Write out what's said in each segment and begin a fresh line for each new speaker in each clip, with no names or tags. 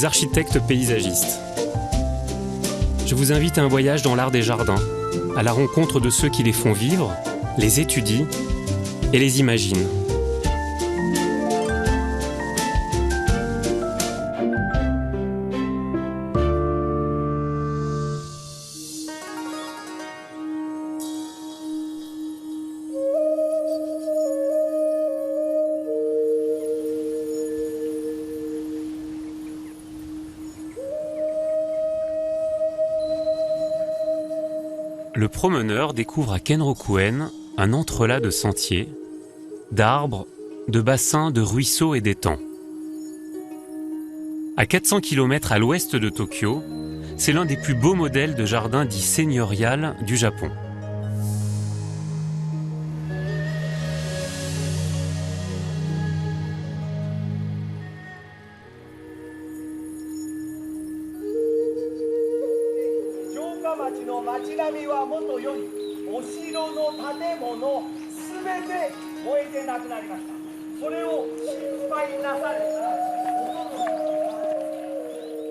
suis architecte paysagiste. Je vous invite à un voyage dans l'art des jardins, à la rencontre de ceux qui les font vivre, les étudient et les imaginent. Le promeneur découvre à Kenrokuen un entrelac de sentiers, d'arbres, de bassins, de ruisseaux et d'étangs. À 400 km à l'ouest de Tokyo, c'est l'un des plus beaux modèles de jardin dit seigneurial du Japon.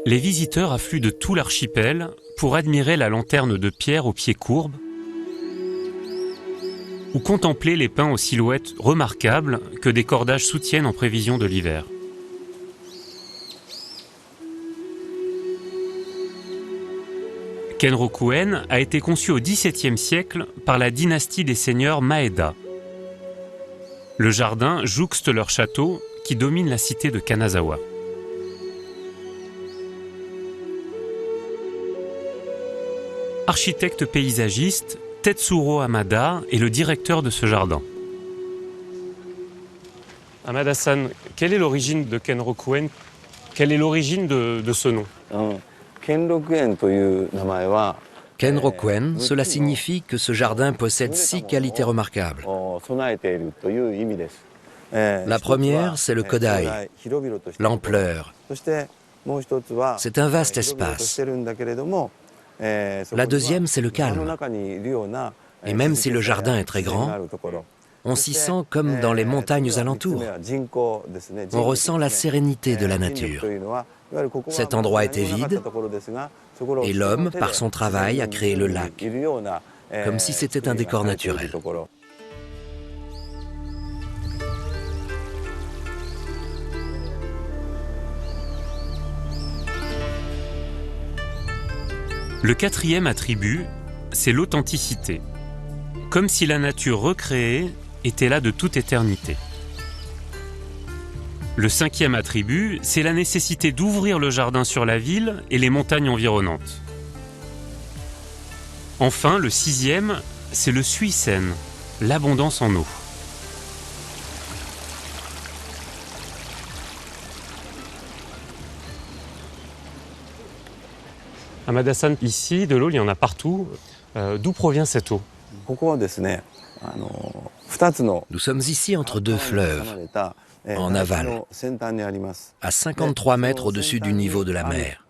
Les visiteurs affluent de tout l'archipel pour admirer la lanterne de pierre aux pieds courbes ou contempler les pins aux silhouettes remarquables que des cordages soutiennent en prévision de l'hiver. Kenrokuen a été conçu au XVIIe siècle par la dynastie des seigneurs Maeda. Le jardin jouxte leur château qui domine la cité de Kanazawa. Architecte paysagiste, Tetsuro Hamada est le directeur de ce jardin. Hamada-san, quelle est l'origine de Kenrokuen? Quelle est l'origine de ce nom?
Kenrokuen, cela signifie que ce jardin possède 6 qualités remarquables. La première, c'est le Kodai, l'ampleur. C'est un vaste espace. La deuxième, c'est le calme. Et même si le jardin est très grand, on s'y sent comme dans les montagnes alentours. On ressent la sérénité de la nature. Cet endroit était vide et l'homme, par son travail, a créé le lac, comme si c'était un décor naturel.
Le quatrième attribut, c'est l'authenticité. Comme si la nature recréée était là de toute éternité. Le cinquième attribut, c'est la nécessité d'ouvrir le jardin sur la ville et les montagnes environnantes. Enfin, le sixième, c'est le suisen, l'abondance en eau. Hamada-san, ici, de l'eau, il y en a partout. D'où provient cette eau?
Nous sommes ici entre deux fleuves, en aval, à 53 mètres au-dessus du niveau de la mer.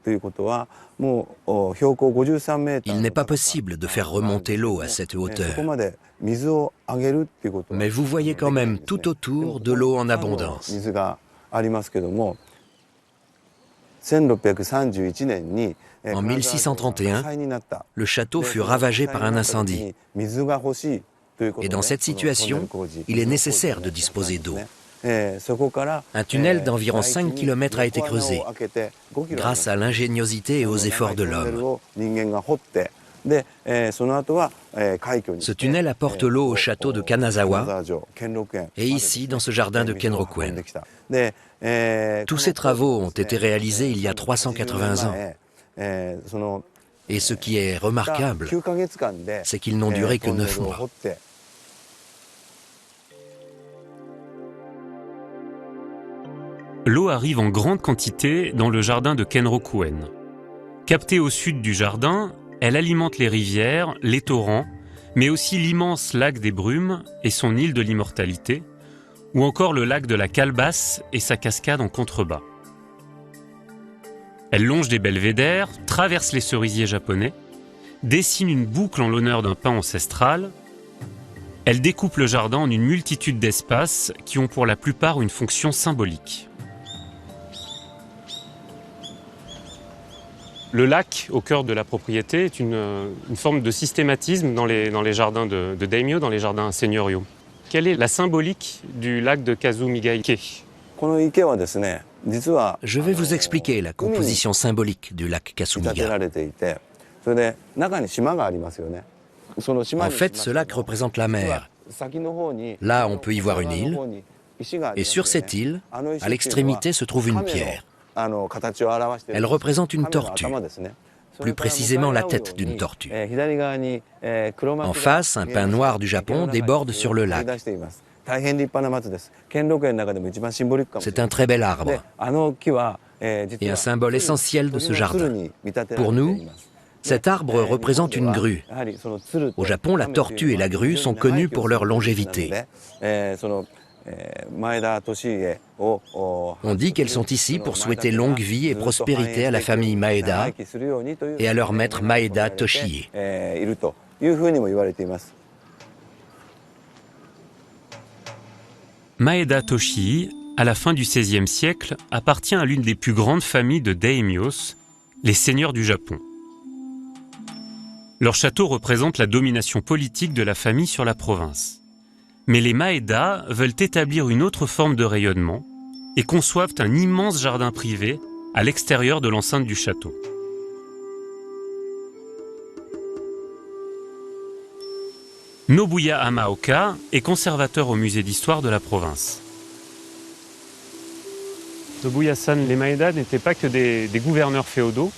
Il n'est pas possible de faire remonter l'eau à cette hauteur. Mais vous voyez quand même tout autour de l'eau en abondance. En 1631, le château fut ravagé par un incendie. Et dans cette situation, il est nécessaire de disposer d'eau. Un tunnel d'environ 5 km a été creusé, grâce à l'ingéniosité et aux efforts de l'homme. Ce tunnel apporte l'eau au château de Kanazawa et ici, dans ce jardin de Kenrokuen. Tous ces travaux ont été réalisés il y a 380 ans. Et ce qui est remarquable, c'est qu'ils n'ont duré que 9 mois.
L'eau arrive en grande quantité dans le jardin de Kenrokuen. Captée au sud du jardin, elle alimente les rivières, les torrents, mais aussi l'immense lac des Brumes et son île de l'immortalité, ou encore le lac de la Calebasse et sa cascade en contrebas. Elle longe des belvédères, traverse les cerisiers japonais, dessine une boucle en l'honneur d'un pin ancestral. Elle découpe le jardin en une multitude d'espaces qui ont pour la plupart une fonction symbolique. Le lac au cœur de la propriété est une forme de systématisme dans les jardins de daimyo, dans les jardins seigneuriaux. Quelle est la symbolique du lac de Kazumigaike?
Je vais vous expliquer la composition symbolique du lac Kasumiga. En fait, ce lac représente la mer. Là, on peut y voir une île, et sur cette île, à l'extrémité se trouve une pierre. Elle représente une tortue, plus précisément la tête d'une tortue. En face, un pin noir du Japon déborde sur le lac. C'est un très bel arbre et un symbole essentiel de ce jardin. Pour nous, cet arbre représente une grue. Au Japon, la tortue et la grue sont connues pour leur longévité. On dit qu'elles sont ici pour souhaiter longue vie et prospérité à la famille Maeda et à leur maître Maeda Toshie.
Maeda Toshii, à la fin du XVIe siècle, appartient à l'une des plus grandes familles de daimyos, les seigneurs du Japon. Leur château représente la domination politique de la famille sur la province. Mais les Maeda veulent établir une autre forme de rayonnement et conçoivent un immense jardin privé à l'extérieur de l'enceinte du château. Nobuya Hamaoka est conservateur au musée d'histoire de la province. Nobuya-san, les Maeda n'étaient pas que des gouverneurs féodaux,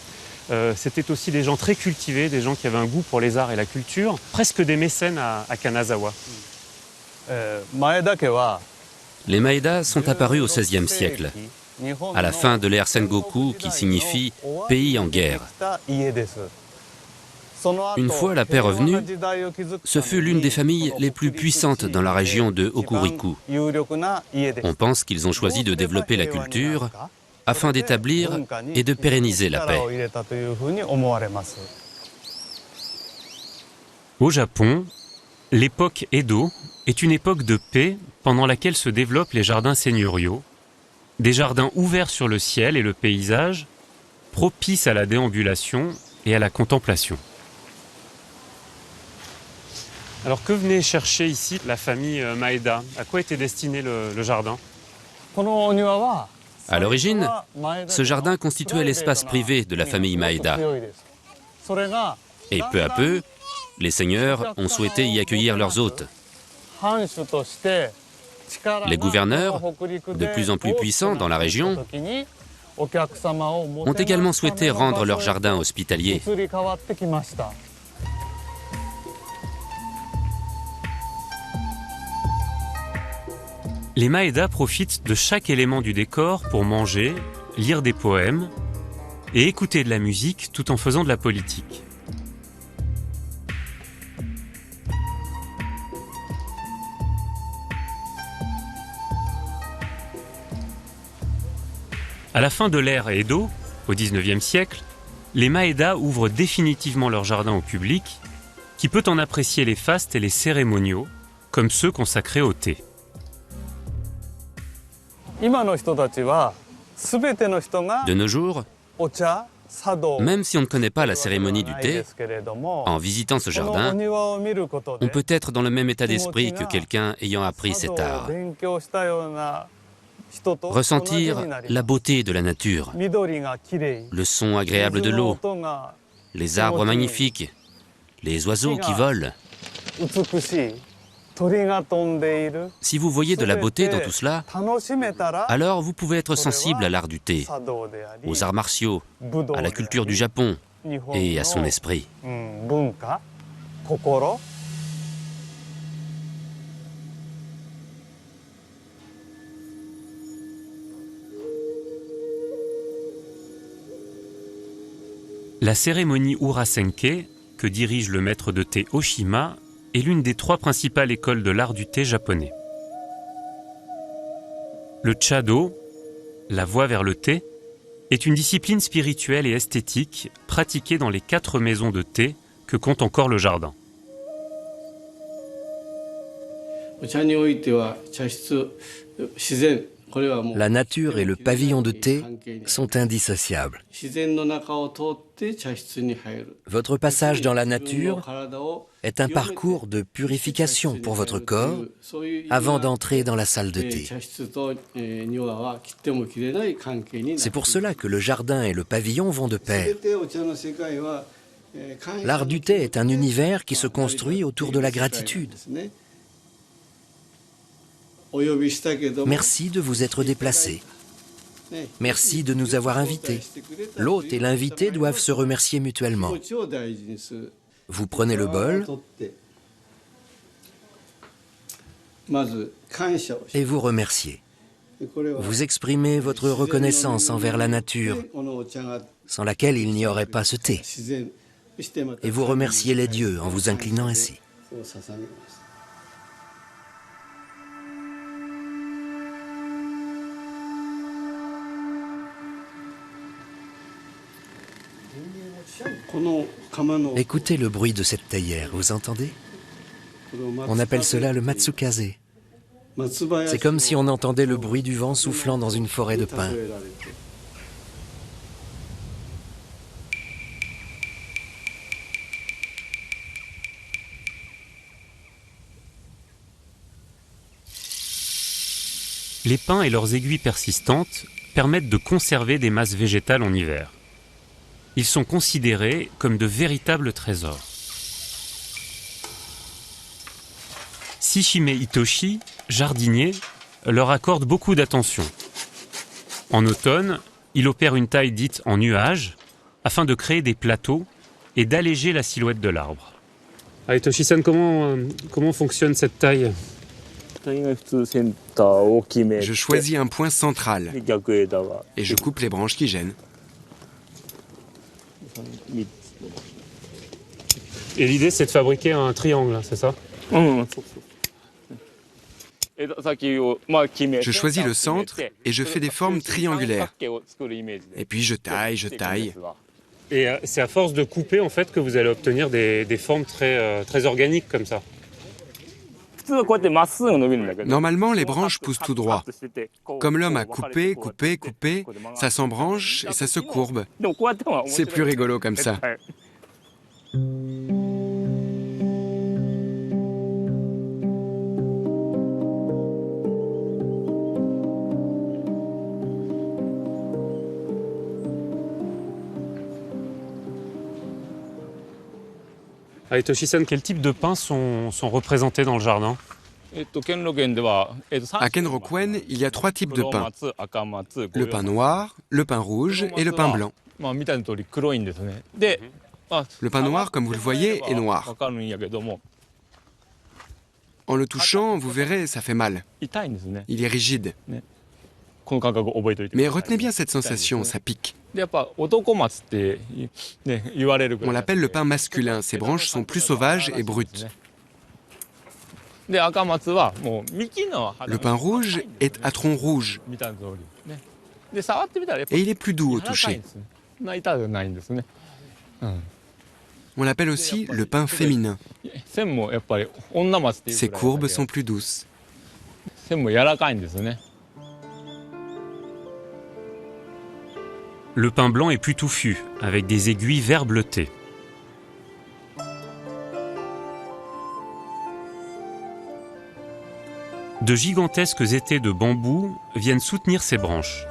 c'était aussi des gens très cultivés, des gens qui avaient un goût pour les arts et la culture, presque des mécènes à Kanazawa.
Les Maeda sont apparus au XVIe siècle, à la fin de l'ère Sengoku qui signifie « pays en guerre ». Une fois la paix revenue, ce fut l'une des familles les plus puissantes dans la région de Hokuriku. On pense qu'ils ont choisi de développer la culture afin d'établir et de pérenniser la paix.
Au Japon, l'époque Edo est une époque de paix pendant laquelle se développent les jardins seigneuriaux, des jardins ouverts sur le ciel et le paysage, propices à la déambulation et à la contemplation. Alors que venait chercher ici la famille Maeda? À quoi était destiné le jardin?
À l'origine, ce jardin constituait l'espace privé de la famille Maeda. Et peu à peu, les seigneurs ont souhaité y accueillir leurs hôtes. Les gouverneurs, de plus en plus puissants dans la région, ont également souhaité rendre leur jardin hospitalier.
Les Maeda profitent de chaque élément du décor pour manger, lire des poèmes et écouter de la musique tout en faisant de la politique. À la fin de l'ère Edo, au XIXe siècle, les Maeda ouvrent définitivement leur jardin au public, qui peut en apprécier les fastes et les cérémoniaux, comme ceux consacrés au thé.
De nos jours, même si on ne connaît pas la cérémonie du thé, en visitant ce jardin, on peut être dans le même état d'esprit que quelqu'un ayant appris cet art. Ressentir la beauté de la nature, le son agréable de l'eau, les arbres magnifiques, les oiseaux qui volent. Si vous voyez de la beauté dans tout cela, alors vous pouvez être sensible à l'art du thé, aux arts martiaux, à la culture du Japon et à son esprit.
La cérémonie Urasenke, que dirige le maître de thé Oshima, est l'une des 3 principales écoles de l'art du thé japonais. Le Chado, la voie vers le thé, est une discipline spirituelle et esthétique pratiquée dans les 4 maisons de thé que compte encore le jardin.
La nature et le pavillon de thé sont indissociables. Votre passage dans la nature est un parcours de purification pour votre corps avant d'entrer dans la salle de thé. C'est pour cela que le jardin et le pavillon vont de pair. L'art du thé est un univers qui se construit autour de la gratitude. Merci de vous être déplacé. Merci de nous avoir invités. L'hôte et l'invité doivent se remercier mutuellement. Vous prenez le bol et vous remerciez. Vous exprimez votre reconnaissance envers la nature, sans laquelle il n'y aurait pas ce thé. Et vous remerciez les dieux en vous inclinant ainsi. Écoutez le bruit de cette théière, vous entendez? On appelle cela le matsukaze. C'est comme si on entendait le bruit du vent soufflant dans une forêt de pins.
Les pins et leurs aiguilles persistantes permettent de conserver des masses végétales en hiver. Ils sont considérés comme de véritables trésors. Shishime Hitoshi, jardinier, leur accorde beaucoup d'attention. En automne, il opère une taille dite en nuage afin de créer des plateaux et d'alléger la silhouette de l'arbre. Hitoshi-san, comment fonctionne cette taille?
Je choisis un point central et je coupe les branches qui gênent.
Et l'idée, c'est de fabriquer un triangle, c'est ça?
Je choisis le centre et je fais des formes triangulaires. Et puis je taille, je taille.
Et c'est à force de couper, en fait, que vous allez obtenir des formes très organiques comme ça.
Normalement, les branches poussent tout droit. Comme l'homme a coupé, coupé, coupé, ça s'embranche et ça se courbe. C'est plus rigolo comme ça.
Hitoshi-san, quel type de pins sont représentés dans le jardin?
À Kenrokuen, il y a 3 types de pins. Le pin noir, le pin rouge et le pin blanc. Le pin noir, comme vous le voyez, est noir. En le touchant, vous verrez, ça fait mal. Il est rigide. Mais retenez bien cette sensation, ça pique. On l'appelle le pin masculin, ses branches sont plus sauvages et brutes. Le pin rouge est à tronc rouge et il est plus doux au toucher. On l'appelle aussi le pin féminin. Ses courbes sont plus douces.
Le pin blanc est plus touffu, avec des aiguilles vert bleuté. De gigantesques étais de bambou viennent soutenir ces branches.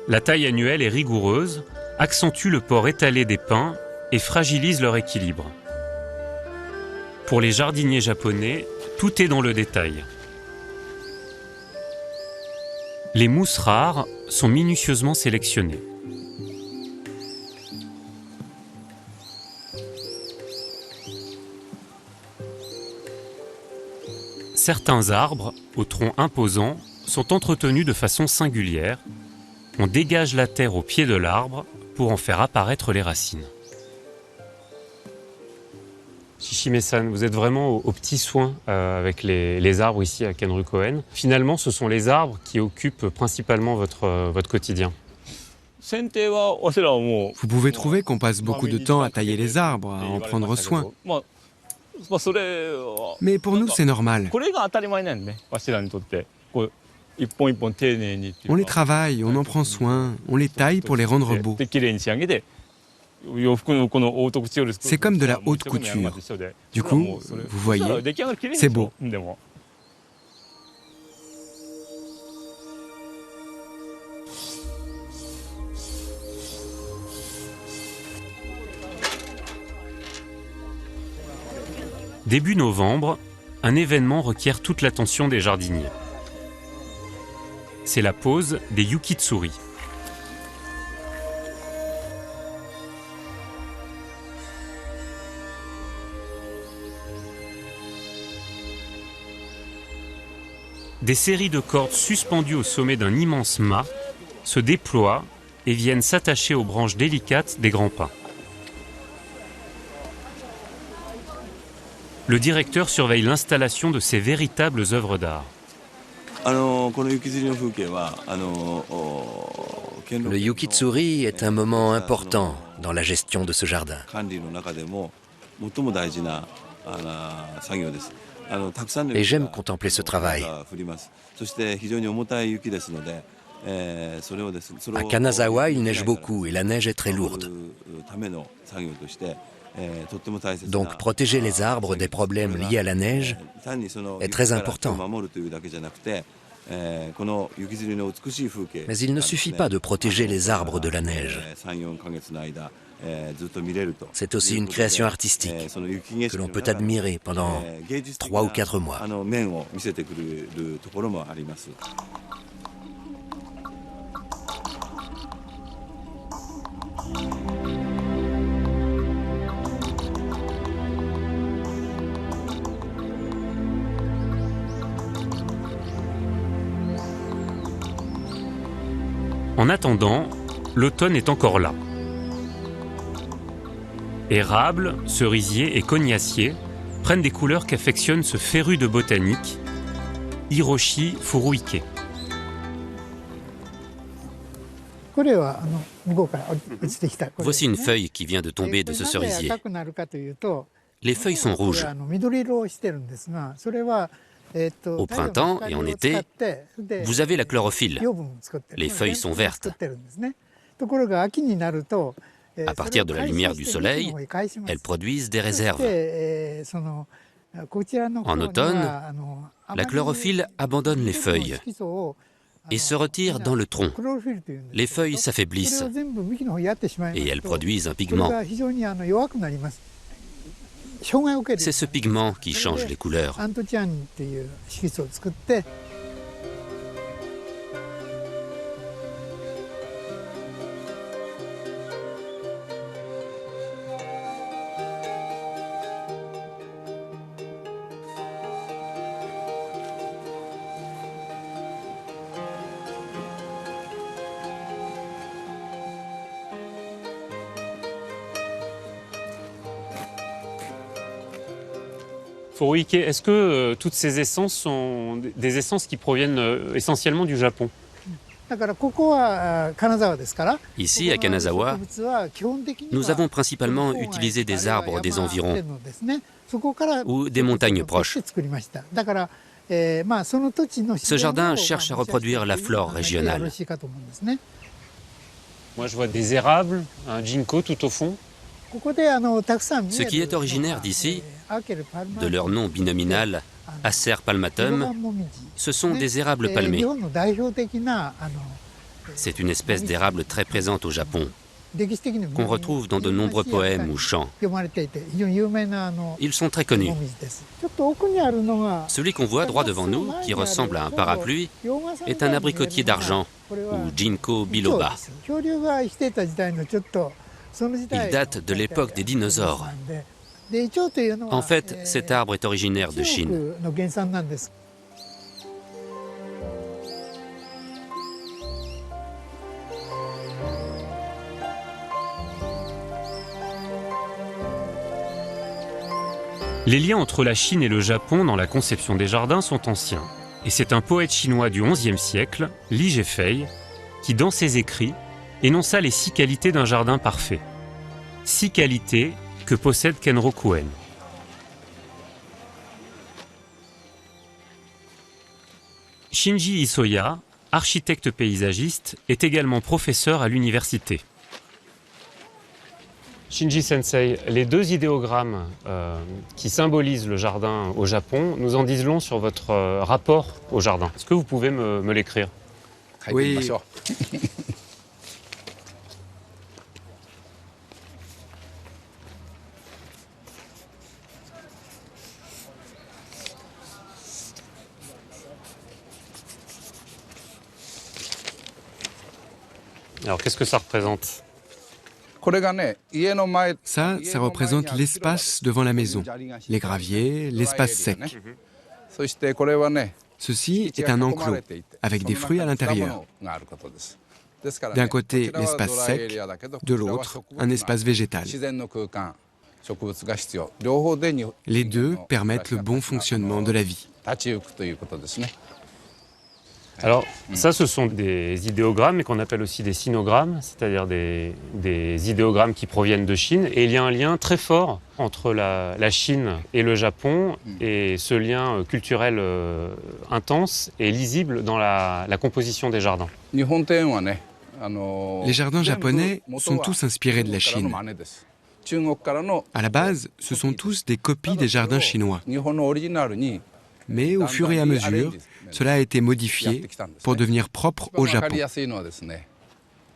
La taille annuelle est rigoureuse, accentue le port étalé des pins et fragilise leur équilibre. Pour les jardiniers japonais, tout est dans le détail. Les mousses rares sont minutieusement sélectionnées. Certains arbres, au tronc imposant, sont entretenus de façon singulière. On dégage la terre au pied de l'arbre pour en faire apparaître les racines. Shishime-san, vous êtes vraiment aux petits soins avec les arbres ici à Kenrokuen. Finalement, ce sont les arbres qui occupent principalement votre quotidien.
Vous pouvez trouver qu'on passe beaucoup de temps à tailler les arbres, à en prendre soin. Mais pour nous, c'est normal. On les travaille, on en prend soin, on les taille pour les rendre beaux. C'est comme de la haute couture. Du coup, vous voyez, c'est beau.
Début novembre, un événement requiert toute l'attention des jardiniers. C'est la pose des yukitsuri. Des séries de cordes suspendues au sommet d'un immense mât se déploient et viennent s'attacher aux branches délicates des grands pins. Le directeur surveille l'installation de ces véritables œuvres d'art.
Le yukitsuri est un moment important dans la gestion de ce jardin. Et j'aime contempler ce travail. À Kanazawa, il neige beaucoup et la neige est très lourde. Donc protéger les arbres des problèmes liés à la neige est très important. Mais il ne suffit pas de protéger les arbres de la neige. C'est aussi une création artistique que l'on peut admirer pendant 3 ou 4 mois.
En attendant, l'automne est encore là. Érables, cerisiers et cognaciers prennent des couleurs qu'affectionne ce féru de botanique, Hiroshi Furuike.
Voici une feuille qui vient de tomber de ce cerisier. Les feuilles sont rouges. Au printemps et en été, vous avez la chlorophylle. Les feuilles sont vertes. À partir de la lumière du soleil, elles produisent des réserves. En automne, la chlorophylle abandonne les feuilles et se retire dans le tronc. Les feuilles s'affaiblissent et elles produisent un pigment. C'est ce pigment qui change les couleurs.
Furuike, est-ce que toutes ces essences sont des essences qui proviennent essentiellement du Japon?
Ici, à Kanazawa, nous avons principalement utilisé des arbres des environs ou des montagnes proches. Ce jardin cherche à reproduire la flore régionale.
Moi, je vois des érables, un ginkgo tout au fond.
Ce qui est originaire d'ici, de leur nom binominal Acer palmatum, ce sont des érables palmés. C'est une espèce d'érable très présente au Japon, qu'on retrouve dans de nombreux poèmes ou chants. Ils sont très connus. Celui qu'on voit droit devant nous, qui ressemble à un parapluie, est un abricotier d'argent, ou ginkgo biloba. Il date de l'époque des dinosaures. En fait, cet arbre est originaire de Chine.
Les liens entre la Chine et le Japon dans la conception des jardins sont anciens. Et c'est un poète chinois du XIe siècle, Li Zhefei, qui dans ses écrits énonça les 6 qualités d'un jardin parfait. 6 qualités que possède Kenrokuen. Shinji Isoya, architecte paysagiste, est également professeur à l'université. Shinji Sensei, les deux idéogrammes qui symbolisent le jardin au Japon nous en disent long sur votre rapport au jardin. Est-ce que vous pouvez me l'écrire?
Oui.
Alors, qu'est-ce que ça représente?
Ça représente l'espace devant la maison, les graviers, l'espace sec. Ceci est un enclos, avec des fruits à l'intérieur. D'un côté, l'espace sec, de l'autre, un espace végétal. Les deux permettent le bon fonctionnement de la vie.
Alors, ça, ce sont des idéogrammes, mais qu'on appelle aussi des sinogrammes, c'est-à-dire des idéogrammes qui proviennent de Chine. Et il y a un lien très fort entre la Chine et le Japon, et ce lien culturel intense et lisible dans la composition des jardins.
Les jardins japonais sont tous inspirés de la Chine. À la base, ce sont tous des copies des jardins chinois. Mais au fur et à mesure, cela a été modifié pour devenir propre au Japon.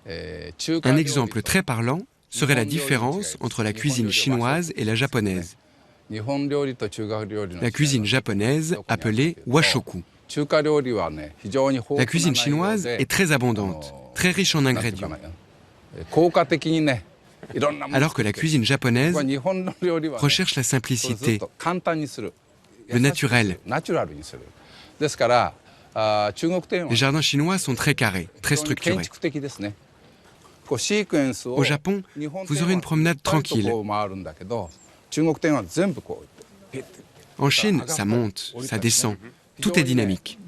Un exemple très parlant serait la différence entre la cuisine chinoise et la japonaise. La cuisine japonaise, appelée washoku. La cuisine chinoise est très abondante, très riche en ingrédients. Alors que la cuisine japonaise recherche la simplicité, le naturel. Les jardins chinois sont très carrés, très structurés. Au Japon, vous aurez une promenade tranquille. En Chine, ça monte, ça descend. Tout est dynamique.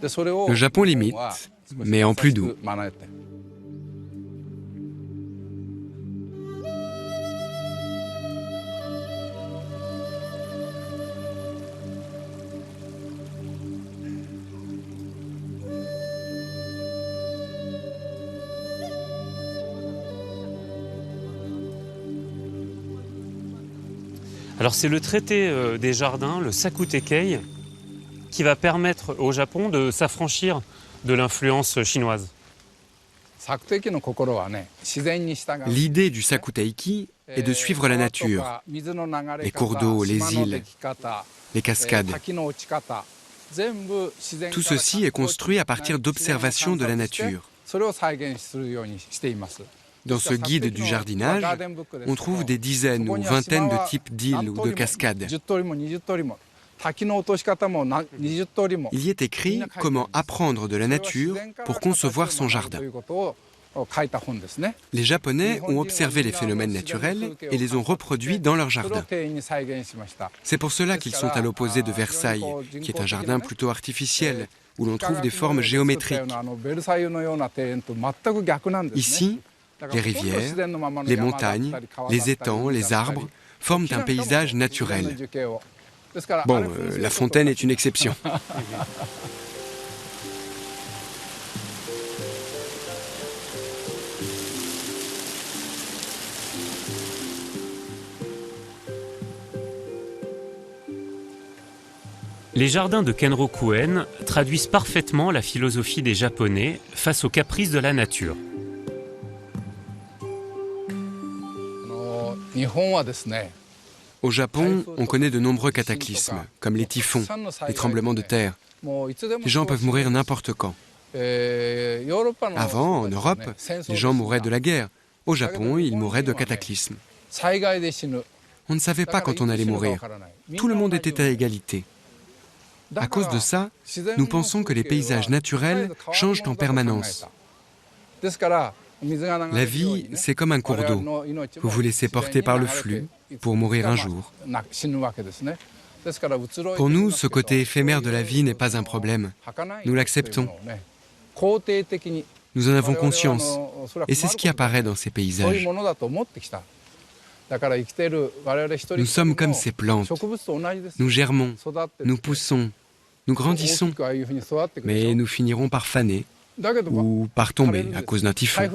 Le Japon limite, mais en plus doux.
Alors c'est le traité des jardins, le Sakutekei, qui va permettre au Japon de s'affranchir de l'influence chinoise.
L'idée du Sakuteiki est de suivre la nature, les cours d'eau, les îles, les cascades. Tout ceci est construit à partir d'observations de la nature. Dans ce guide du jardinage, on trouve des dizaines ou vingtaines de types d'îles ou de cascades. Il y est écrit comment apprendre de la nature pour concevoir son jardin. Les Japonais ont observé les phénomènes naturels et les ont reproduits dans leur jardin. C'est pour cela qu'ils sont à l'opposé de Versailles, qui est un jardin plutôt artificiel, où l'on trouve des formes géométriques. Ici, les rivières, les montagnes, les étangs, les arbres forment un paysage naturel. Bon, la fontaine est une exception.
Les jardins de Kenrokuen traduisent parfaitement la philosophie des Japonais face aux caprices de la nature.
Au Japon, on connaît de nombreux cataclysmes, comme les typhons, les tremblements de terre. Les gens peuvent mourir n'importe quand. Avant, en Europe, les gens mouraient de la guerre. Au Japon, ils mouraient de cataclysmes. On ne savait pas quand on allait mourir. Tout le monde était à égalité. À cause de ça, nous pensons que les paysages naturels changent en permanence. La vie, c'est comme un cours d'eau. Vous vous laissez porter par le flux pour mourir un jour. Pour nous, ce côté éphémère de la vie n'est pas un problème. Nous l'acceptons. Nous en avons conscience. Et c'est ce qui apparaît dans ces paysages. Nous sommes comme ces plantes. Nous germons, nous poussons, Nous grandissons, mais nous finirons par faner ou par tomber à cause d'un typhon.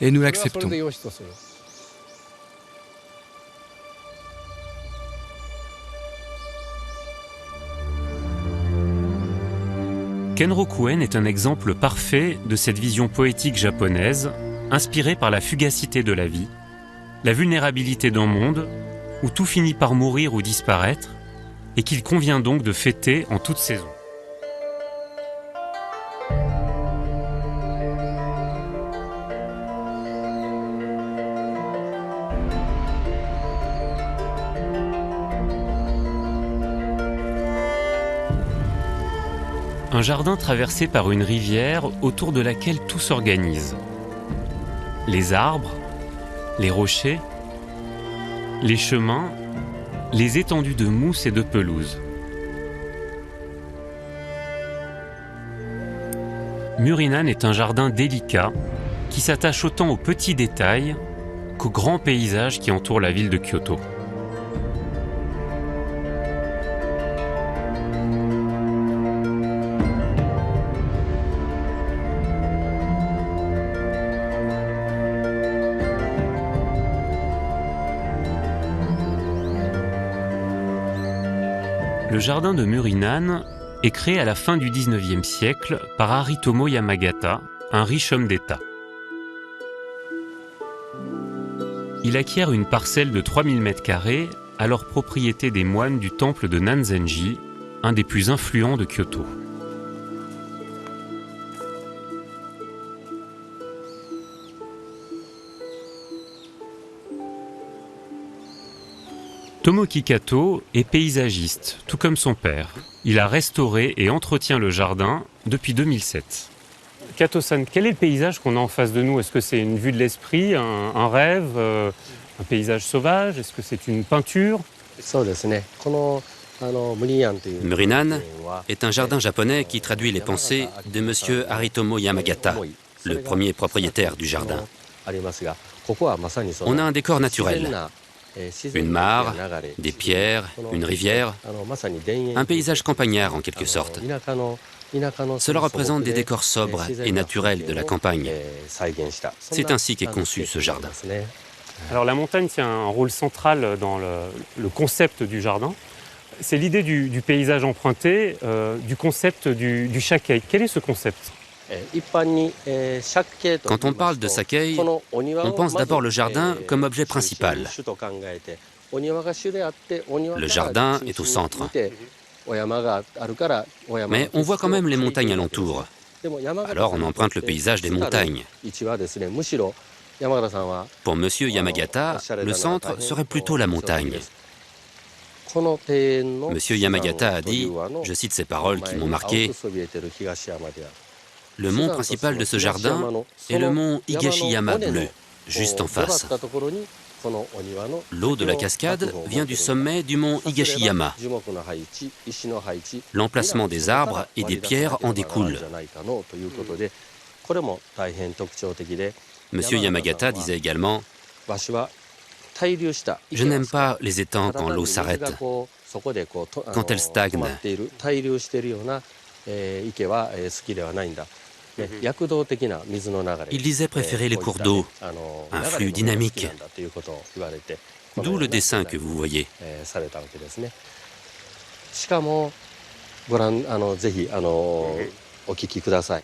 Et nous l'acceptons.
Kenrokuen est un exemple parfait de cette vision poétique japonaise, inspirée par la fugacité de la vie, la vulnérabilité d'un monde où tout finit par mourir ou disparaître, et qu'il convient donc de fêter en toute saison. Un jardin traversé par une rivière autour de laquelle tout s'organise. Les arbres, les rochers, les chemins, les étendues de mousse et de pelouse. Murinan est un jardin délicat qui s'attache autant aux petits détails qu'aux grands paysages qui entourent la ville de Kyoto. Le jardin de Murinan est créé à la fin du XIXe siècle par Haritomo Yamagata, un riche homme d'État. Il acquiert une parcelle de 3000 m², alors propriété des moines du temple de Nanzenji, un des plus influents de Kyoto. Tomoki Kato est paysagiste, tout comme son père. Il a restauré et entretient le jardin depuis 2007. Kato-san, quel est le paysage qu'on a en face de nous? Est-ce que c'est une vue de l'esprit, un rêve, un paysage sauvage? Est-ce que c'est une peinture?
Murinan est un jardin japonais qui traduit les pensées de M. Haritomo Yamagata, le premier propriétaire du jardin. On a un décor naturel. Une mare, des pierres, une rivière, un paysage campagnard en quelque sorte. Cela représente des décors sobres et naturels de la campagne. C'est ainsi qu'est conçu ce jardin.
Alors la montagne tient un rôle central dans le concept du jardin. C'est l'idée du paysage emprunté, du concept du shakei. Quel est ce concept ?
Quand on parle de sakei, on pense d'abord le jardin comme objet principal. Le jardin est au centre. Mais on voit quand même les montagnes alentour. Alors on emprunte le paysage des montagnes. Pour M. Yamagata, le centre serait plutôt la montagne. M. Yamagata a dit, je cite ces paroles qui m'ont marqué, « Le mont principal de ce jardin est le mont Higashiyama bleu, juste en face. L'eau de la cascade vient du sommet du mont Higashiyama. L'emplacement des arbres et des pierres en découle. » M. Yamagata disait également « Je n'aime pas les étangs quand l'eau s'arrête, quand elle stagne. Il disait préférer les cours d'eau, un flux dynamique, d'où le dessin que vous voyez.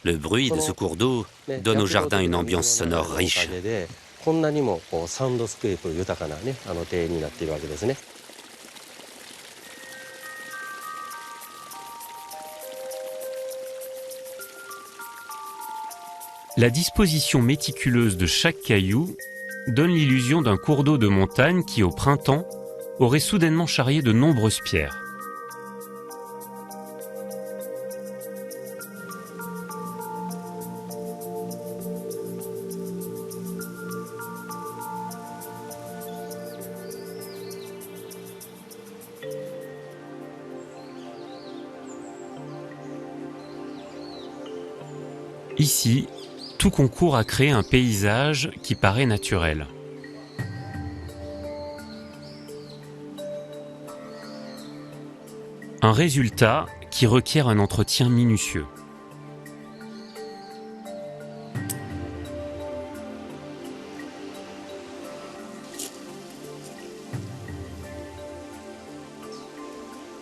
Le bruit de ce cours d'eau donne au jardin une ambiance sonore riche.
La disposition méticuleuse de chaque caillou donne l'illusion d'un cours d'eau de montagne qui, au printemps, aurait soudainement charrié de nombreuses pierres. Ici, tout concourt à créer un paysage qui paraît naturel. Un résultat qui requiert un entretien minutieux.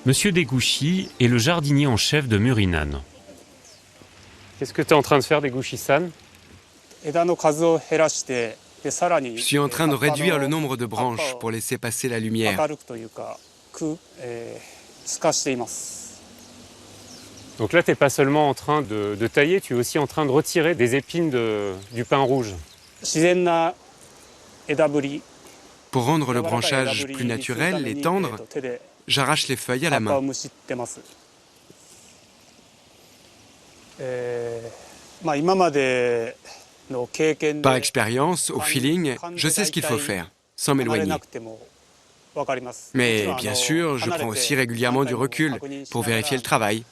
Monsieur Deguchi est le jardinier en chef de Murinan. Qu'est-ce que tu es en train de faire, Deguchi-san?
Je suis en train de réduire le nombre de branches pour laisser passer la lumière.
Donc là, tu n'es pas seulement en train de tailler, tu es aussi en train de retirer des épines du pin rouge.
Pour rendre le branchage plus naturel et tendre, j'arrache les feuilles à la main. Par expérience, au feeling, je sais ce qu'il faut faire, sans m'éloigner. Mais bien sûr, je prends aussi régulièrement du recul pour vérifier le travail.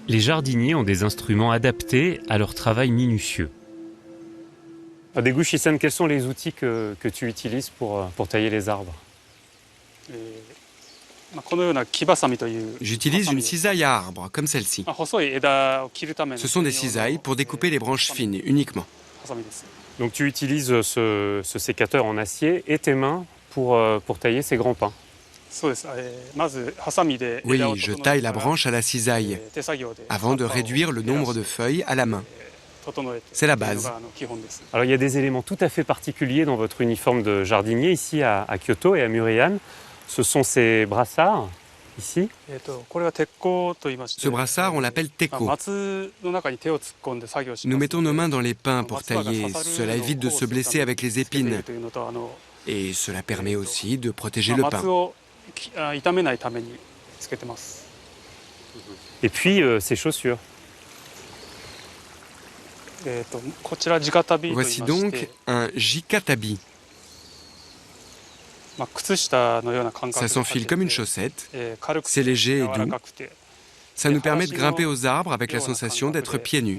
Les jardiniers ont des instruments adaptés à leur travail minutieux. Deguchi-san, quels sont les outils que tu utilises pour tailler les arbres?
J'utilise une cisaille à arbre, comme celle-ci. Ce sont des cisailles pour découper les branches fines, uniquement.
Donc tu utilises ce sécateur en acier et tes mains pour tailler ces grands pins.
Oui, je taille la branche à la cisaille, avant de réduire le nombre de feuilles à la main. C'est la base.
Alors il y a des éléments tout à fait particuliers dans votre uniforme de jardinier ici à Kyoto et à Murian. Ce sont ces brassards, ici.
Ce brassard, on l'appelle tekko. Nous mettons nos mains dans les pins pour tailler. Cela évite de se blesser avec les épines. Et cela permet aussi de protéger le pain.
Et puis ces chaussures.
Voici donc un jikatabi. Ça s'enfile comme une chaussette, c'est léger et doux. Ça nous permet de grimper aux arbres avec la sensation d'être pieds nus.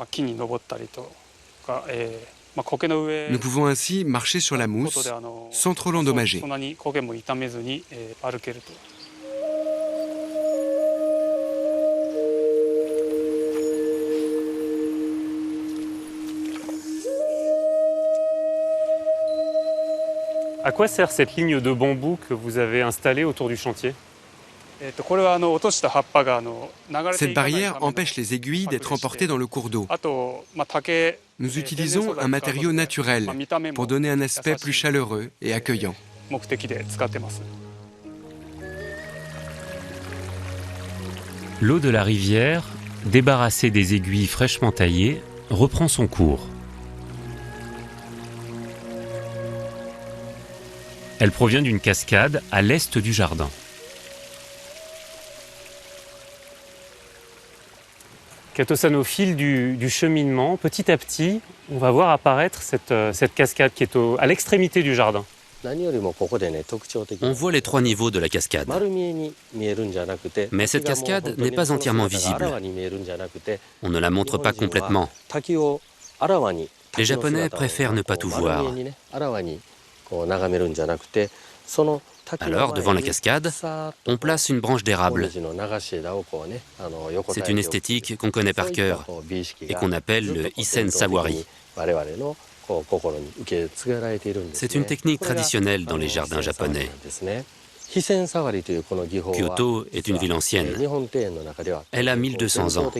Nous pouvons ainsi marcher sur la mousse sans trop l'endommager.
À quoi sert cette ligne de bambou que vous avez installée autour du chantier?
Cette barrière empêche les aiguilles d'être emportées dans le cours d'eau. Nous utilisons un matériau naturel pour donner un aspect plus chaleureux et accueillant.
L'eau de la rivière, débarrassée des aiguilles fraîchement taillées, reprend son cours. Elle provient d'une cascade à l'est du jardin. Kato-san, au fil du cheminement, petit à petit, on va voir apparaître cette cascade qui est à l'extrémité du jardin.
On voit les 3 niveaux de la cascade. Mais cette cascade n'est pas entièrement visible. On ne la montre pas complètement. Les Japonais préfèrent ne pas tout voir. Alors, devant la cascade, on place une branche d'érable. C'est une esthétique qu'on connaît par cœur et qu'on appelle le Isen Sawari. C'est une technique traditionnelle dans les jardins japonais. Kyoto est une ville ancienne. Elle a 1200 ans.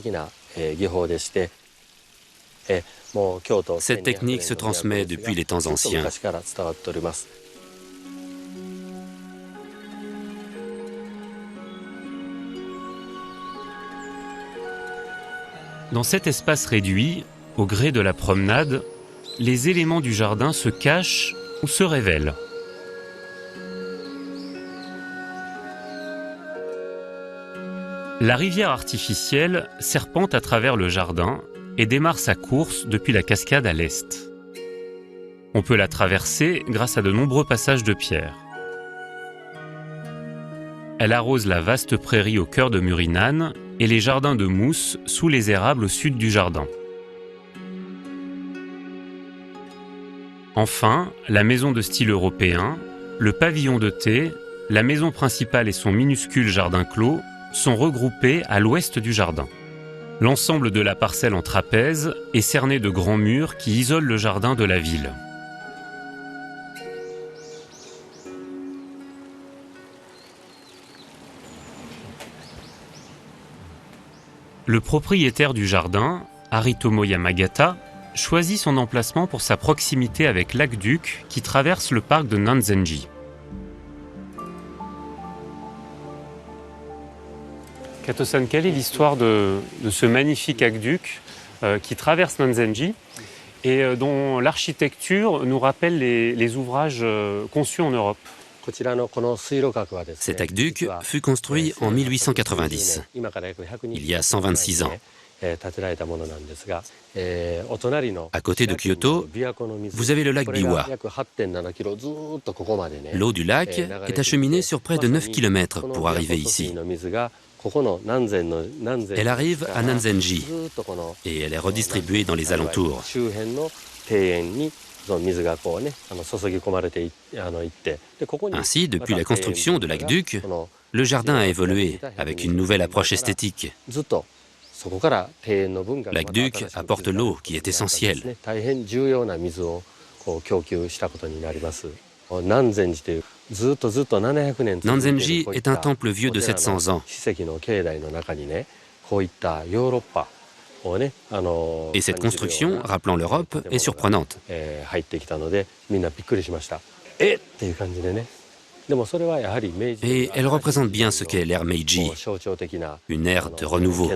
Cette technique se transmet depuis les temps anciens.
Dans cet espace réduit, au gré de la promenade, les éléments du jardin se cachent ou se révèlent. La rivière artificielle serpente à travers le jardin et démarre sa course depuis la cascade à l'est. On peut la traverser grâce à de nombreux passages de pierre. elle arrose la vaste prairie au cœur de Murinan et les jardins de mousse sous les érables au sud du jardin. Enfin, la maison de style européen, le pavillon de thé, la maison principale et son minuscule jardin clos sont regroupés à l'ouest du jardin. L'ensemble de la parcelle en trapèze est cerné de grands murs qui isolent le jardin de la ville. Le propriétaire du jardin, Haritomo Yamagata, choisit son emplacement pour sa proximité avec l'aqueduc qui traverse le parc de Nanzenji. Kato-san, quelle est l'histoire de ce magnifique aqueduc qui traverse Nanzenji et dont l'architecture nous rappelle les ouvrages conçus en Europe?
Cet aqueduc fut construit en 1890, il y a 126 ans. À côté de Kyoto, vous avez le lac Biwa. L'eau du lac est acheminée sur près de 9 km pour arriver ici. Elle arrive à Nanzenji et elle est redistribuée dans les alentours. Ainsi, depuis la construction de l'aqueduc, le jardin a évolué avec une nouvelle approche esthétique. L'aqueduc apporte l'eau qui est essentielle. Nanzenji est un temple vieux de 700 ans. Et cette construction, rappelant l'Europe, est surprenante. Et elle représente bien ce qu'est l'ère Meiji, une ère de renouveau.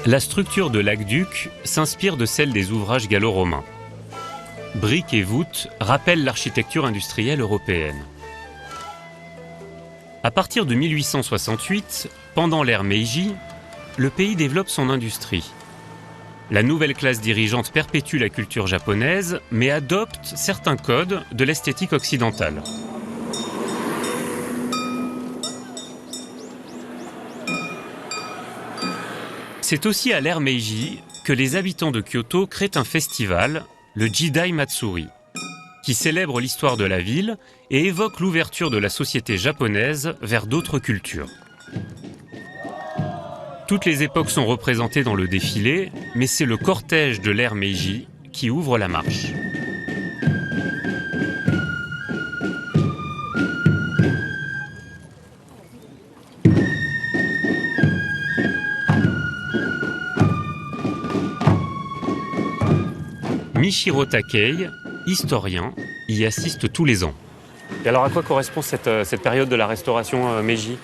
La structure de l'aqueduc s'inspire de celle des ouvrages gallo-romains. Briques et voûtes rappellent l'architecture industrielle européenne. À partir de 1868, pendant l'ère Meiji, le pays développe son industrie. La nouvelle classe dirigeante perpétue la culture japonaise, mais adopte certains codes de l'esthétique occidentale. C'est aussi à l'ère Meiji que les habitants de Kyoto créent un festival, le Jidai Matsuri, qui célèbre l'histoire de la ville et évoque l'ouverture de la société japonaise vers d'autres cultures. Toutes les époques sont représentées dans le défilé, mais c'est le cortège de l'ère Meiji qui ouvre la marche. Michiro Takei, historien, y assiste tous les ans. Et alors à quoi correspond cette période de la restauration Meiji?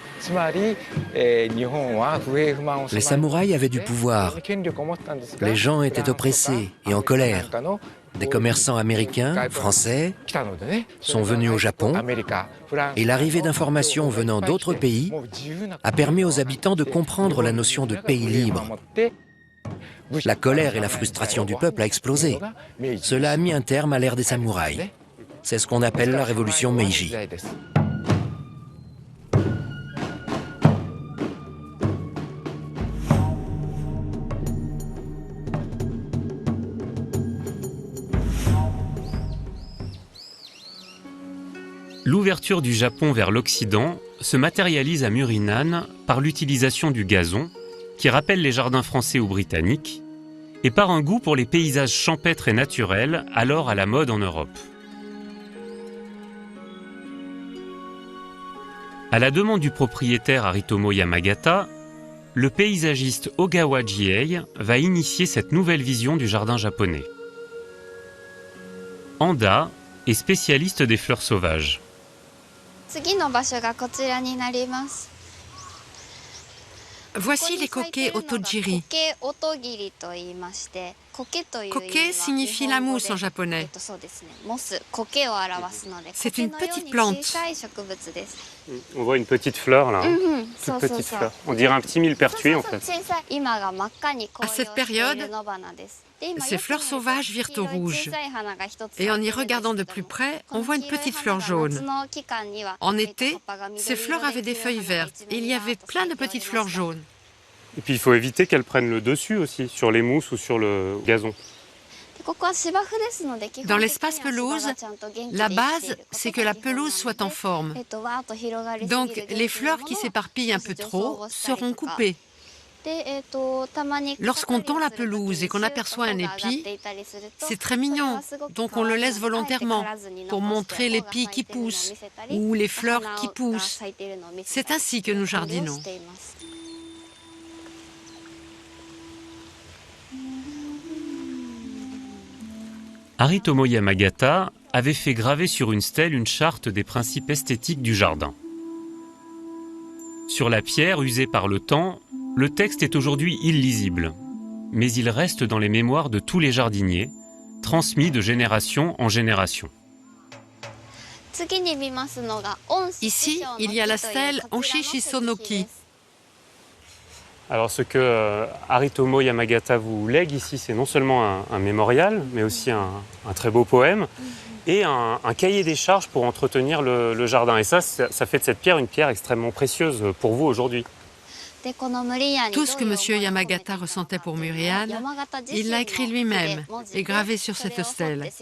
Les samouraïs avaient du pouvoir. Les gens étaient oppressés et en colère. Des commerçants américains, français, sont venus au Japon et l'arrivée d'informations venant d'autres pays a permis aux habitants de comprendre la notion de pays libre. La colère et la frustration du peuple a explosé. Cela a mis un terme à l'ère des samouraïs. C'est ce qu'on appelle la révolution Meiji.
L'ouverture du Japon vers l'Occident se matérialise à Murinan par l'utilisation du gazon, qui rappelle les jardins français ou britanniques, et par un goût pour les paysages champêtres et naturels, alors à la mode en Europe. À la demande du propriétaire Haritomo Yamagata, le paysagiste Ogawa Jiei va initier cette nouvelle vision du jardin japonais. Anda est spécialiste des fleurs sauvages.
Voici les coquets otojiri. Koke signifie la mousse en japonais. C'est une petite plante.
On voit une petite fleur là, toute petite fleur. On dirait un petit millepertuis en fait.
À cette période, ces fleurs sauvages virent au rouge. Et en y regardant de plus près, on voit une petite fleur jaune. En été, ces fleurs avaient des feuilles vertes et il y avait plein de petites fleurs jaunes.
Et puis il faut éviter qu'elles prennent le dessus aussi, sur les mousses ou sur le gazon.
Dans l'espace pelouse, la base, c'est que la pelouse soit en forme. Donc, les fleurs qui s'éparpillent un peu trop seront coupées. Lorsqu'on tond la pelouse et qu'on aperçoit un épi, c'est très mignon, donc on le laisse volontairement pour montrer l'épi qui pousse ou les fleurs qui poussent. C'est ainsi que nous jardinons.
Haritomo Yamagata avait fait graver sur une stèle une charte des principes esthétiques du jardin. Sur la pierre usée par le temps, le texte est aujourd'hui illisible, mais il reste dans les mémoires de tous les jardiniers, transmis de génération en génération.
Ici, il y a la stèle Onshi Shisonoki.
Alors ce que Haritomo Yamagata vous lègue ici, c'est non seulement un mémorial, mais aussi un très beau poème et un cahier des charges pour entretenir le jardin. Et ça fait de cette pierre une pierre extrêmement précieuse pour vous aujourd'hui.
Tout ce que M. Yamagata ressentait pour Muriane, il l'a écrit lui-même et gravé sur cette stèle.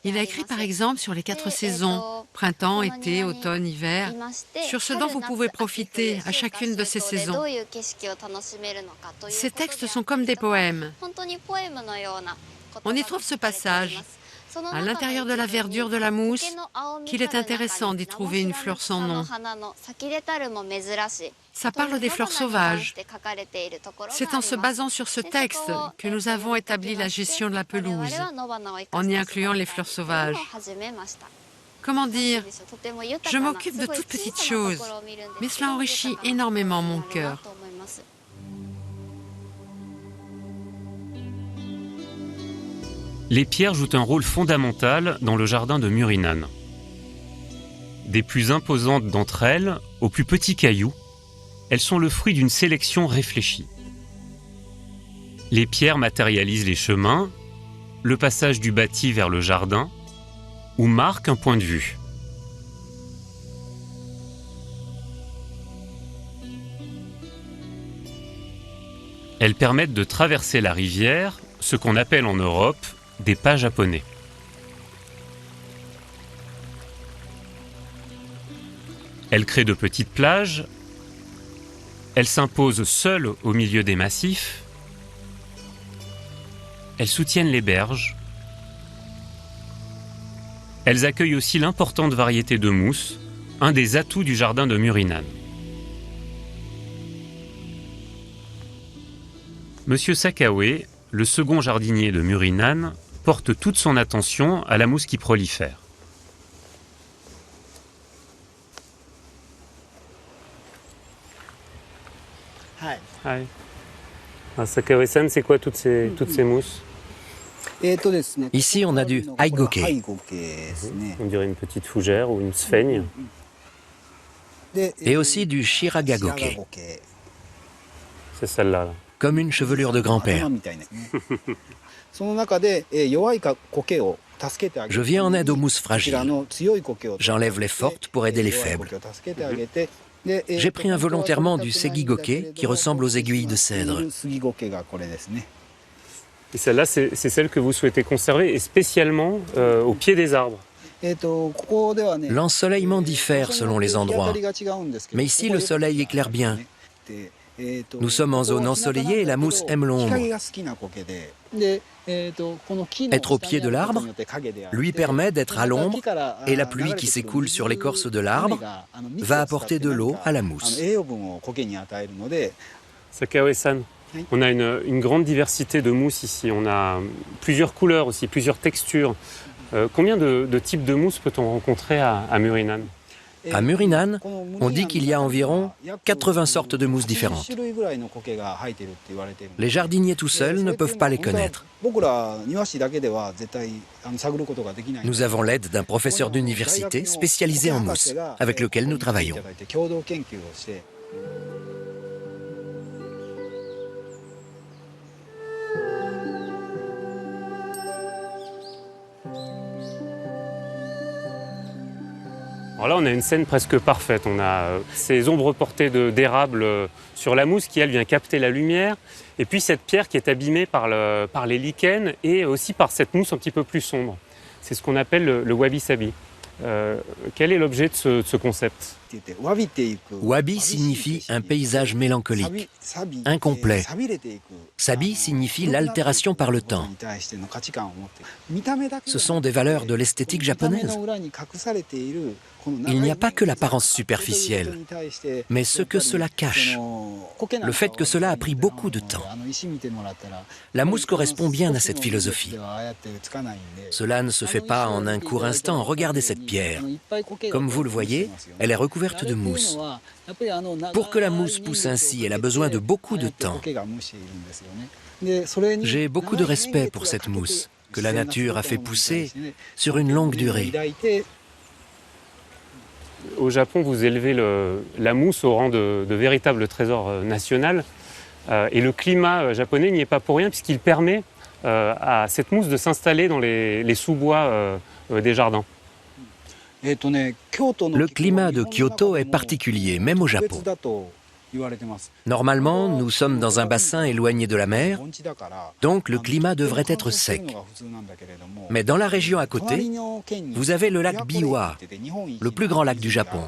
Il a écrit par exemple sur les 4 saisons, printemps, été, automne, hiver, sur ce dont vous pouvez profiter à chacune de ces saisons. Ces textes sont comme des poèmes. On y trouve ce passage, à l'intérieur de la verdure de la mousse, qu'il est intéressant d'y trouver une fleur sans nom. Ça parle des fleurs sauvages. C'est en se basant sur ce texte que nous avons établi la gestion de la pelouse, en y incluant les fleurs sauvages. Comment dire? Je m'occupe de toutes petites choses, mais cela enrichit énormément mon cœur.
Les pierres jouent un rôle fondamental dans le jardin de Murinan. Des plus imposantes d'entre elles aux plus petits cailloux, elles sont le fruit d'une sélection réfléchie. Les pierres matérialisent les chemins, le passage du bâti vers le jardin, ou marquent un point de vue. Elles permettent de traverser la rivière, ce qu'on appelle en Europe des pas japonais. Elles créent de petites plages, elles s'imposent seules au milieu des massifs, elles soutiennent les berges, elles accueillent aussi l'importante variété de mousses, un des atouts du jardin de Murinan. Monsieur Sakaue, le second jardinier de Murinan, porte toute son attention à la mousse qui prolifère. Hi. Sakaue-san, c'est quoi toutes ces mousses?
Ici, on a du aigoke.
On dirait une petite fougère ou une sphaigne.
Et aussi du shiragagoke,
C'est celle-là. Là.
comme une chevelure de grand-père. Je viens en aide aux mousses fragiles. J'enlève les fortes pour aider les faibles. J'ai pris involontairement du segigoke qui ressemble aux aiguilles de cèdre.
Et celle-là, c'est celle que vous souhaitez conserver, et spécialement au pied des arbres.
L'ensoleillement diffère selon les endroits, mais ici le soleil éclaire bien. Nous sommes en zone ensoleillée et la mousse aime l'ombre. Être au pied de l'arbre lui permet d'être à l'ombre et la pluie qui s'écoule sur l'écorce de l'arbre va apporter de l'eau à la mousse.
Sakaue-san, on a une grande diversité de mousses ici. On a plusieurs couleurs aussi, plusieurs textures. Combien de types de mousses peut-on rencontrer à Murinan?
À Murinan, on dit qu'il y a environ 80 sortes de mousses différentes. Les jardiniers tout seuls ne peuvent pas les connaître. Nous avons l'aide d'un professeur d'université spécialisé en mousse, avec lequel nous travaillons.
Alors là, on a une scène presque parfaite. On a ces ombres portées d'érable sur la mousse qui, elle, vient capter la lumière. Et puis cette pierre qui est abîmée par les lichens et aussi par cette mousse un petit peu plus sombre. C'est ce qu'on appelle le wabi-sabi. Quel est l'objet de ce concept?
Wabi signifie un paysage mélancolique, incomplet. Sabi signifie l'altération par le temps. Ce sont des valeurs de l'esthétique japonaise. Il n'y a pas que l'apparence superficielle, mais ce que cela cache, le fait que cela a pris beaucoup de temps. La mousse correspond bien à cette philosophie. Cela ne se fait pas en un court instant. Regardez cette pierre. Comme vous le voyez, elle est recouverte de mousse. Pour que la mousse pousse ainsi, elle a besoin de beaucoup de temps. J'ai beaucoup de respect pour cette mousse, que la nature a fait pousser sur une longue durée.
Au Japon, vous élevez la mousse au rang de véritable trésor national. Et le climat japonais n'y est pas pour rien, puisqu'il permet à cette mousse de s'installer dans les sous-bois des jardins.
Le climat de Kyoto est particulier, même au Japon. Normalement, nous sommes dans un bassin éloigné de la mer, donc le climat devrait être sec. Mais dans la région à côté, vous avez le lac Biwa, le plus grand lac du Japon.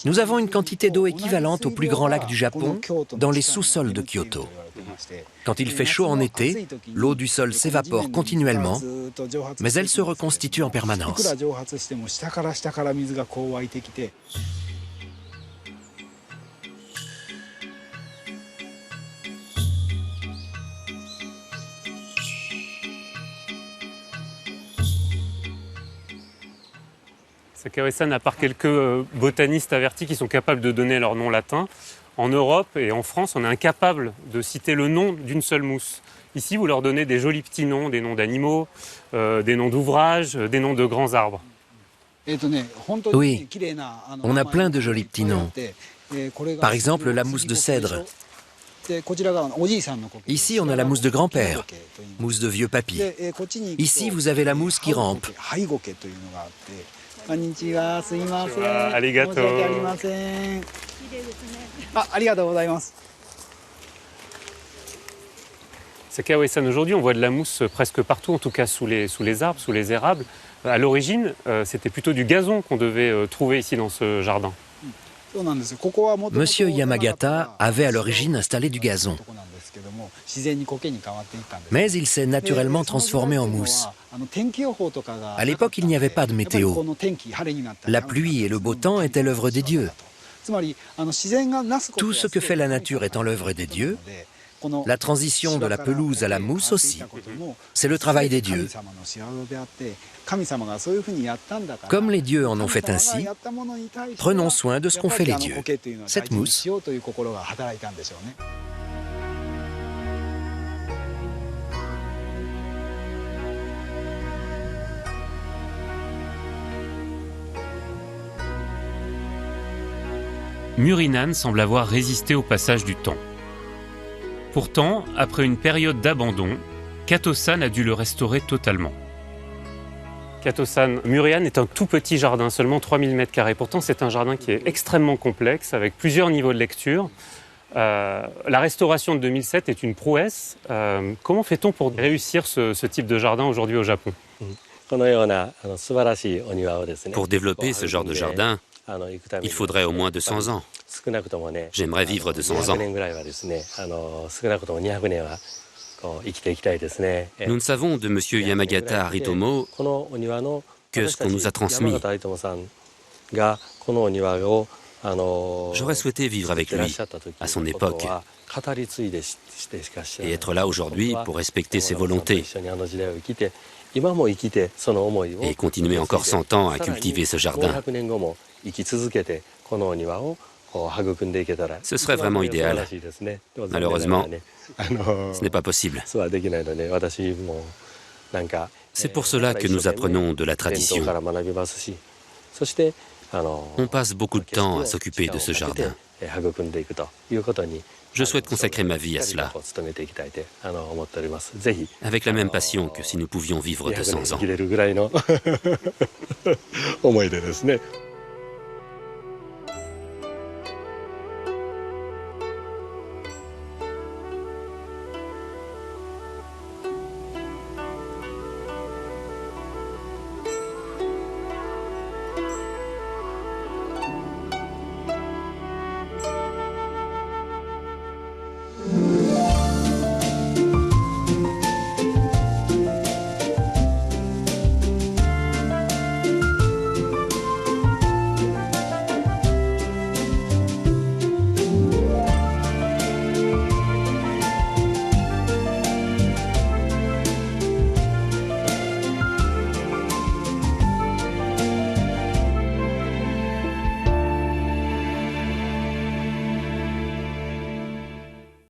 Nous avons une quantité d'eau équivalente au plus grand lac du Japon dans les sous-sols de Kyoto. Quand il fait chaud en été, l'eau du sol s'évapore continuellement, mais elle se reconstitue en permanence.
Sakaue-san, à part quelques botanistes avertis qui sont capables de donner leur nom latin, en Europe et en France, on est incapable de citer le nom d'une seule mousse. Ici, vous leur donnez des jolis petits noms, des noms d'animaux, des noms d'ouvrages, des noms de grands arbres.
Oui, on a plein de jolis petits noms. Par exemple, la mousse de cèdre. Ici, on a la mousse de grand-père, mousse de vieux papy. Ici, vous avez la mousse qui rampe.
Arigato. Sakaue-san, aujourd'hui, on voit de la mousse presque partout, en tout cas sous les arbres, sous les érables. À l'origine, c'était plutôt du gazon qu'on devait trouver ici dans ce jardin.
Monsieur Yamagata avait à l'origine installé du gazon. Mais il s'est naturellement transformé en mousse. À l'époque, il n'y avait pas de météo. La pluie et le beau temps étaient l'œuvre des dieux. Tout ce que fait la nature étant l'œuvre des dieux, la transition de la pelouse à la mousse aussi. C'est le travail des dieux. Comme les dieux en ont fait ainsi, prenons soin de ce qu'ont fait les dieux. Cette mousse.
Murinan semble avoir résisté au passage du temps. Pourtant, après une période d'abandon, Kato-san a dû le restaurer totalement. Kato-san, Murinan est un tout petit jardin, seulement 3000 m². Pourtant, c'est un jardin qui est extrêmement complexe, avec plusieurs niveaux de lecture. La restauration de 2007 est une prouesse. Comment fait-on pour réussir ce type de jardin aujourd'hui au Japon?
Pour développer ce genre de jardin, il faudrait au moins 200 ans. J'aimerais vivre 200 ans. Nous ne savons de M. Yamagata Aritomo que ce qu'on nous a transmis. J'aurais souhaité vivre avec lui à son époque et être là aujourd'hui pour respecter ses volontés et continuer encore 100 ans à cultiver ce jardin. Ce serait vraiment idéal. Malheureusement, ce n'est pas possible. C'est pour cela que nous apprenons de la tradition. On passe beaucoup de temps à s'occuper de ce jardin. Je souhaite consacrer ma vie à cela, avec la même passion que si nous pouvions vivre 200 ans.